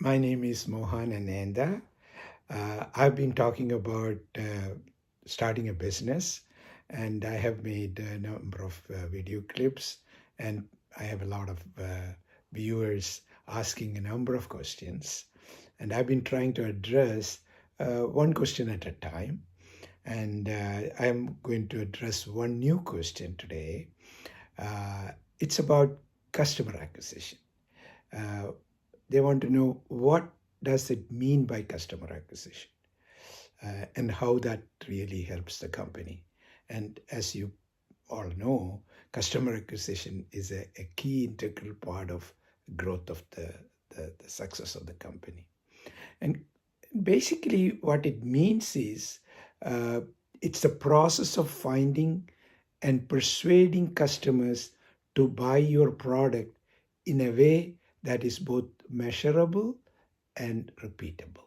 My name is Mohan Ananda. I've been talking about starting a business, and I have made a number of video clips, and I have a lot of viewers asking a number of questions. And I've been trying to address one question at a time. And I'm going to address one new question today. Uh, it's about customer acquisition. Uh, they want to know what does it mean by customer acquisition and how that really helps the company. And as you all know, customer acquisition is a key integral part of growth of the success of the company. And basically what it means is uh, it's the process of finding and persuading customers to buy your product in a way that is both measurable and repeatable.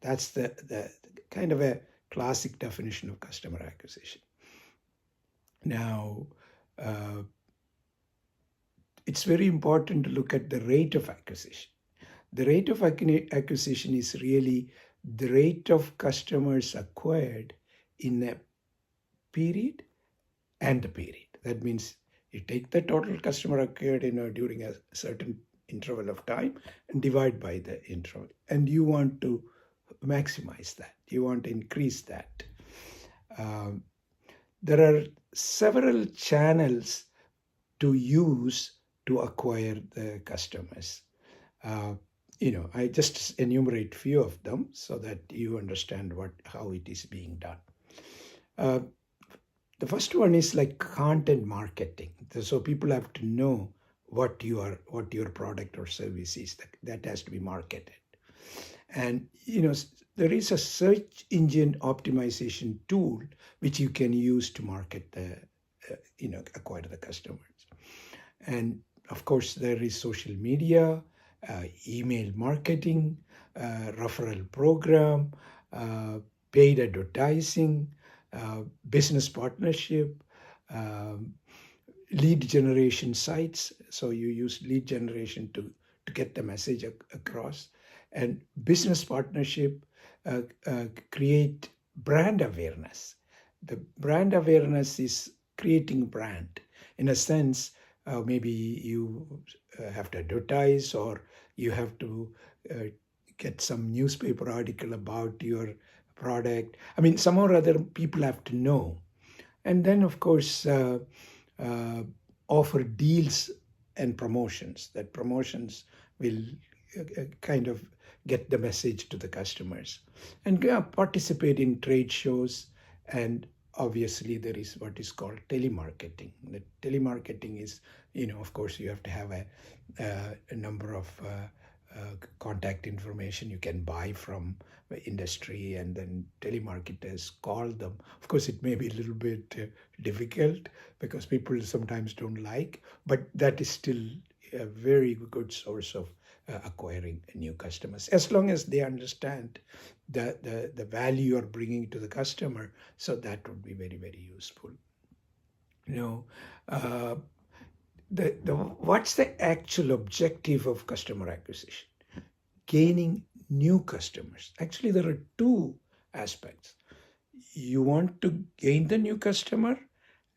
That's the kind of a classic definition of customer acquisition. Now, uh, it's very important to look at the rate of acquisition. The rate of acquisition is really the rate of customers acquired in a period and the period. That means you take the total customer acquired during a certain interval of time and divide by the interval. And you want to maximize that. You want to increase that. Um, there are several channels to use to acquire the customers. Uh, I just enumerate few of them so that you understand how it is being done. Uh, the first one is like content marketing. So people have to know what your product or service is. That has to be marketed. And there is a search engine optimization tool which you can use to market acquire the customers. And of course, there is social media, email marketing, referral program, uh, paid advertising, business partnership, um, lead generation sites. So you use lead generation to get the message across. And business partnership create brand awareness. The brand awareness is creating brand. In a sense, maybe you have to advertise, or you have to uh, get some newspaper article about your product. I mean, somehow or other, people have to know. And then, of course, uh, offer deals and promotions. That promotions will kind of get the message to the customers. And participate in trade shows. And obviously there is what is called telemarketing. The telemarketing is, of course, you have to have a number of contact information you can buy from the industry, and then telemarketers call them. Of course, it may be a little bit difficult because people sometimes don't like, but that is still a very good source of acquiring new customers, as long as they understand the value you're bringing to the customer. So that would be very, very useful. you know uh, the what's the actual objective of customer acquisition? Gaining new customers. Actually, there are two aspects. You want to gain the new customer,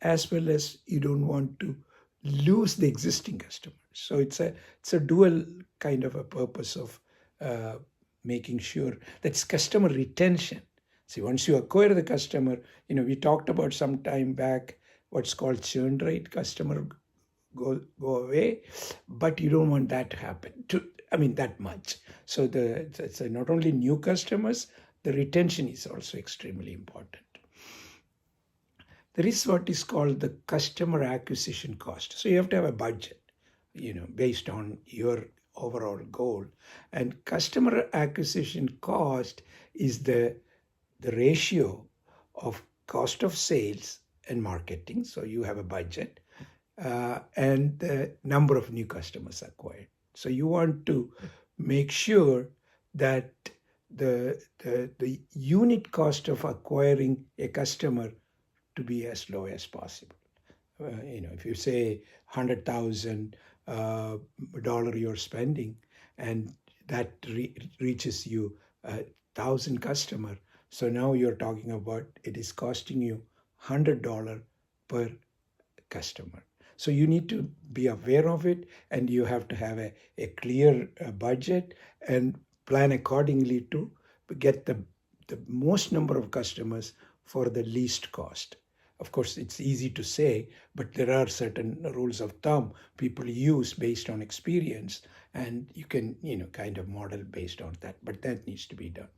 as well as you don't want to lose the existing customer. So it's a dual kind of a purpose of uh, making sure that's customer retention. See, once you acquire the customer, we talked about some time back what's called churn rate. Customer go away, but you don't want that to happen that much. So it's not only new customers, the retention is also extremely important. There is what is called the customer acquisition cost. So you have to have a budget, based on your overall goal. And customer acquisition cost is the ratio of cost of sales and marketing. So you have a budget, and the number of new customers acquired. So you want to make sure that the unit cost of acquiring a customer to be as low as possible. If you say $100,000 you're spending, and that reaches you 1,000 customer. So now you're talking about it is costing you $100 per customer. So you need to be aware of it, and you have to have a clear budget and plan accordingly to get the most number of customers for the least cost. Of course, it's easy to say, but there are certain rules of thumb people use based on experience, and you can, kind of model based on that, but that needs to be done.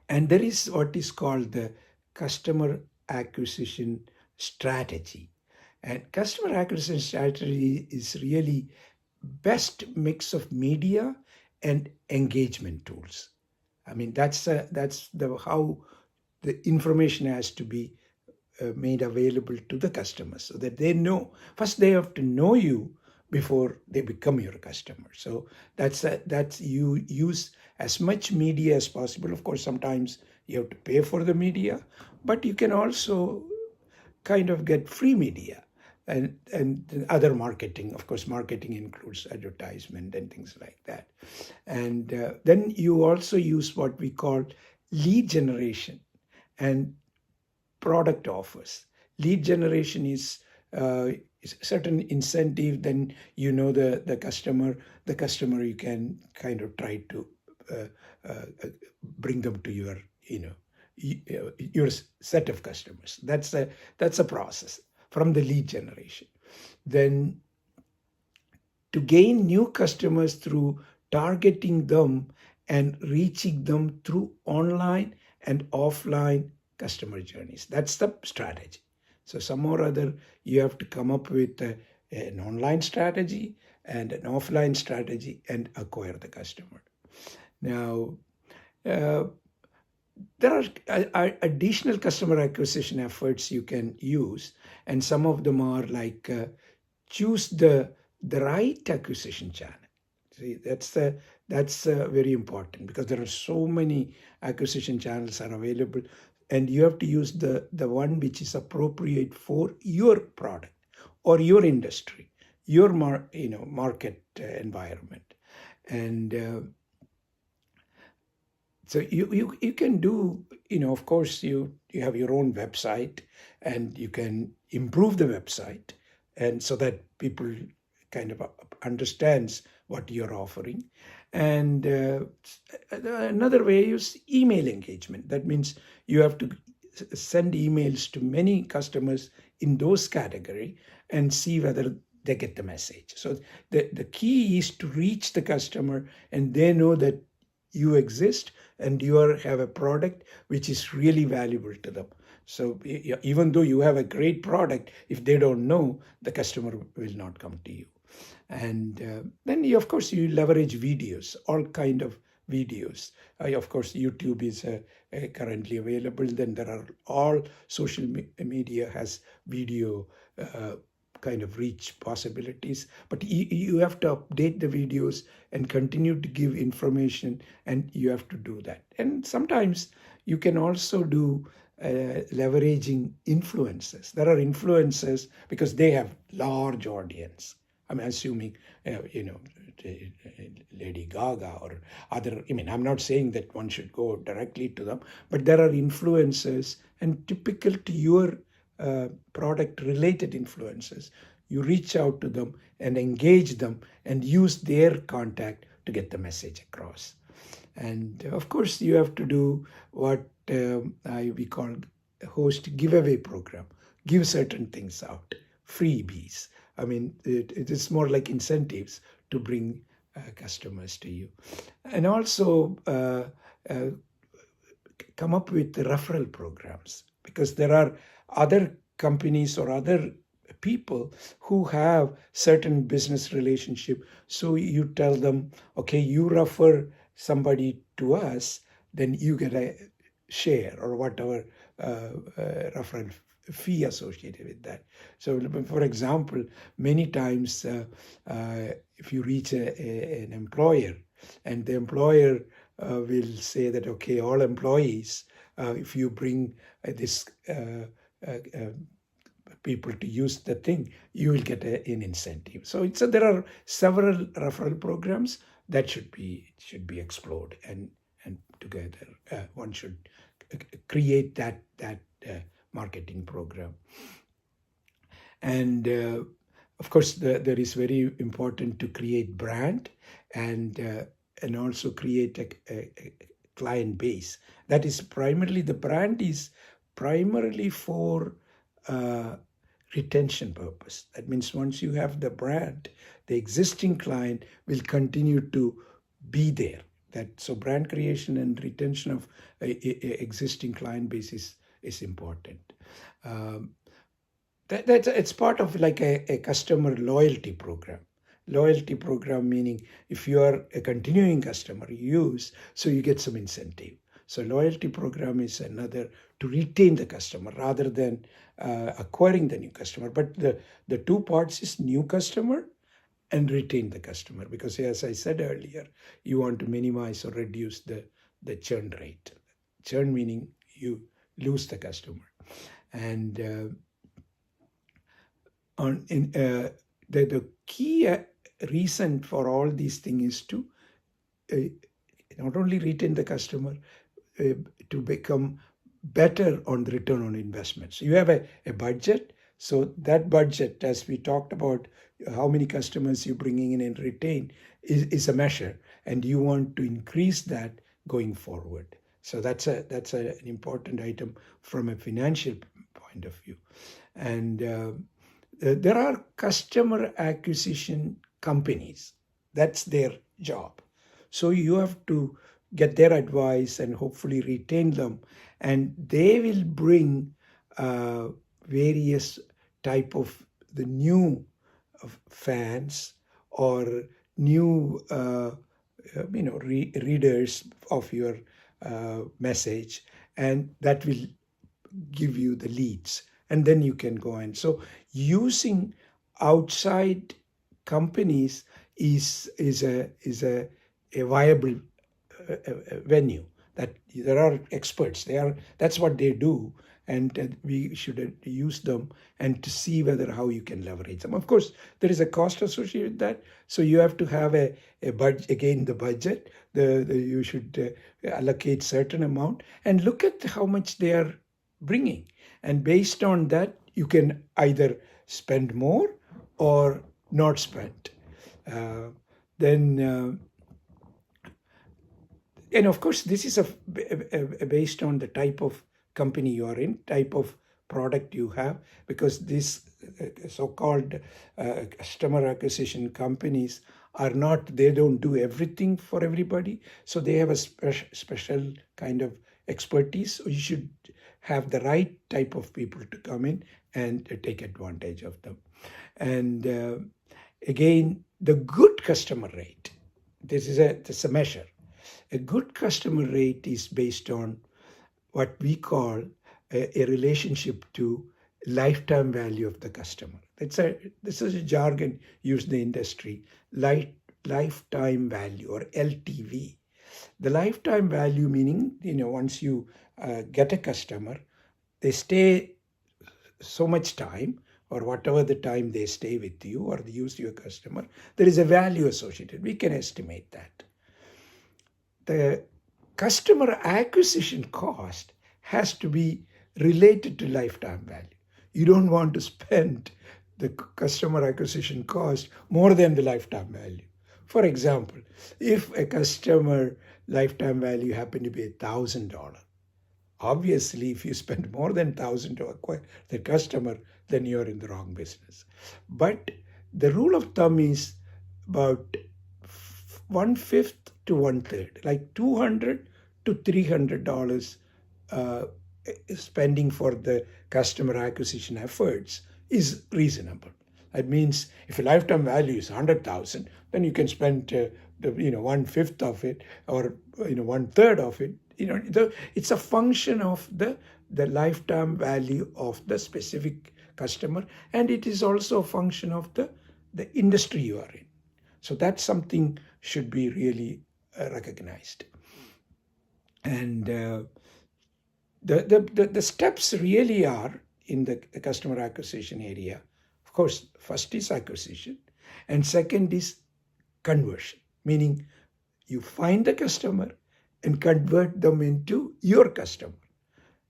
And there is what is called the customer acquisition strategy. And customer acquisition strategy is really best mix of media and engagement tools. I mean, that's the how the information has to be made available to the customers, so that they know. First they have to know you before they become your customer. So that's you use as much media as possible. Of course, sometimes you have to pay for the media, but you can also kind of get free media, and other marketing. Of course, marketing includes advertisement and things like that. And then you also use what we call lead generation and product offers. Lead generation is certain incentive. Then the customer you can kind of try to uh, uh, bring them to your set of customers. That's a process from the lead generation. Then to gain new customers through targeting them and reaching them through online and offline customer journeys. That's the strategy. So some or other, you have to come up with an online strategy and an offline strategy and acquire the customer. Now, uh, there are additional customer acquisition efforts you can use, and some of them are like choose the right acquisition channel. See, that's very important, because there are so many acquisition channels are available, and you have to use the one which is appropriate for your product or your industry, your market environment. And so you can do, of course, you have your own website, and you can improve the website, and so that people kind of understands what you're offering. And another way is email engagement. That means you have to send emails to many customers in those category and see whether they get the message. So the key is to reach the customer, and they know that you exist and have a product which is really valuable to them. So even though you have a great product, if they don't know, the customer will not come to you. And then of course you leverage videos, all kind of videos. Of course, YouTube is currently available. Then there are all social media has video kind of reach possibilities, but you have to update the videos and continue to give information, and you have to do that. And sometimes you can also do leveraging influencers. There are influencers because they have large audience. I'm assuming, Lady Gaga or other. I mean, I'm not saying that one should go directly to them, but there are influencers, and typical to your product related influencers. You reach out to them and engage them and use their contact to get the message across. And of course, you have to do what we call a host giveaway program. Give certain things out, freebies. I mean, it is more like incentives to bring customers to you. And also come up with referral programs, because there are other companies or other people who have certain business relationship. So you tell them, okay, you refer somebody to us, then you get a share or whatever referral fee associated with that. So for example, many times if you reach an employer, and the employer will say that, okay, all employees, if you bring this people to use the thing, you will get an incentive. So there are several referral programs, that should be explored, and together one should create that marketing program. And of course, there is very important to create brand, and also create a client base. That is primarily, the brand is primarily for retention purpose. That means once you have the brand, the existing client will continue to be there. So brand creation and retention of a existing client base is important. It's part of like a customer loyalty program. Loyalty program meaning if you are a continuing customer, you use, so you get some incentive. So loyalty program is another to retain the customer rather than acquiring the new customer. But the two parts is new customer and retain the customer, because as I said earlier, you want to minimize or reduce the churn rate. Churn meaning you lose the customer. And the key reason for all these things is to not only retain the customer, to become better on the return on investment. So you have a budget. So that budget, as we talked about, how many customers you're bringing in and retain is a measure, and you want to increase that going forward. So that's an important item from a financial point of view. And there are customer acquisition companies. That's their job. So you have to get their advice and hopefully retain them, and they will bring various type of the new fans or new readers of your message, and that will give you the leads, and then you can go in. So using outside companies is a viable venue. That there are experts. That's what they do, and we should use them and to see how you can leverage them. Of course, there is a cost associated with that, so you have to have a budget. Again, the budget. You should allocate certain amount and look at how much they are bringing, and based on that, you can either spend more or not spend. And of course, this is based on the type of company you are in, type of product you have, because these so-called customer acquisition companies they don't do everything for everybody. So they have a special kind of expertise. So you should have the right type of people to come in and take advantage of them. And again, the good customer rate. This is a measure. A good customer rate is based on what we call a relationship to lifetime value of the customer. This is a jargon used in the industry, lifetime value or LTV. The lifetime value meaning, once you get a customer, they stay so much time, or whatever the time they stay with you or they use your customer, there is a value associated. We can estimate that. The customer acquisition cost has to be related to lifetime value. You don't want to spend the customer acquisition cost more than the lifetime value. For example, if a customer lifetime value happened to be $1,000, obviously, if you spend more than $1,000 to acquire the customer, then you're in the wrong business. But the rule of thumb is about 1/5 to 1/3, like $200 to $300 spending for the customer acquisition efforts is reasonable. That means if a lifetime value is 100,000, then you can spend 1/5 of it, or 1/3 of it. It's a function of the lifetime value of the specific customer, and it is also a function of the industry you are in. So that's something should be really recognized. And the steps really are in the customer acquisition area. Of course, first is acquisition, and second is conversion, meaning You find the customer and convert them into your customer.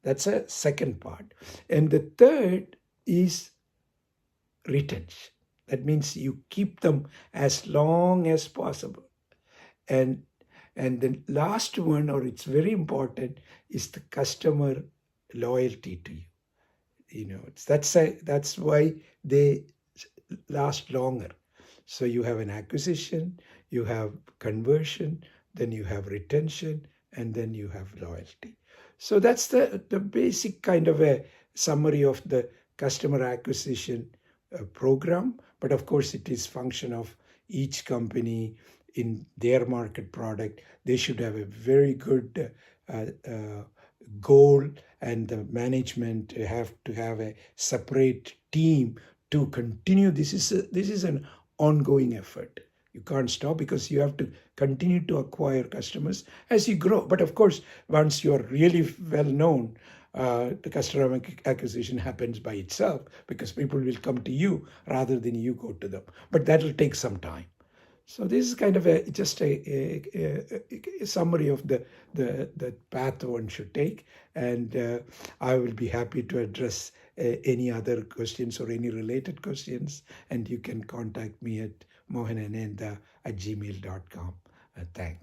That's a second part. And the third is retention. That means you keep them as long as possible. And the last one, or it's very important, is the customer loyalty to you. That's why they last longer. So you have an acquisition, you have conversion, then you have retention, and then you have loyalty. So that's the basic kind of a summary of the customer acquisition program. But of course, it is function of each company in their market product. They should have a very good goal, and the management have to have a separate team to continue. This is an ongoing effort. You can't stop because you have to continue to acquire customers as you grow. But of course, once you're really well known, the customer acquisition happens by itself because people will come to you rather than you go to them. But that will take some time. So this is kind of just a summary of the path one should take, and I will be happy to address any other questions or any related questions, and you can contact me at mohanananda@gmail.com. Thanks.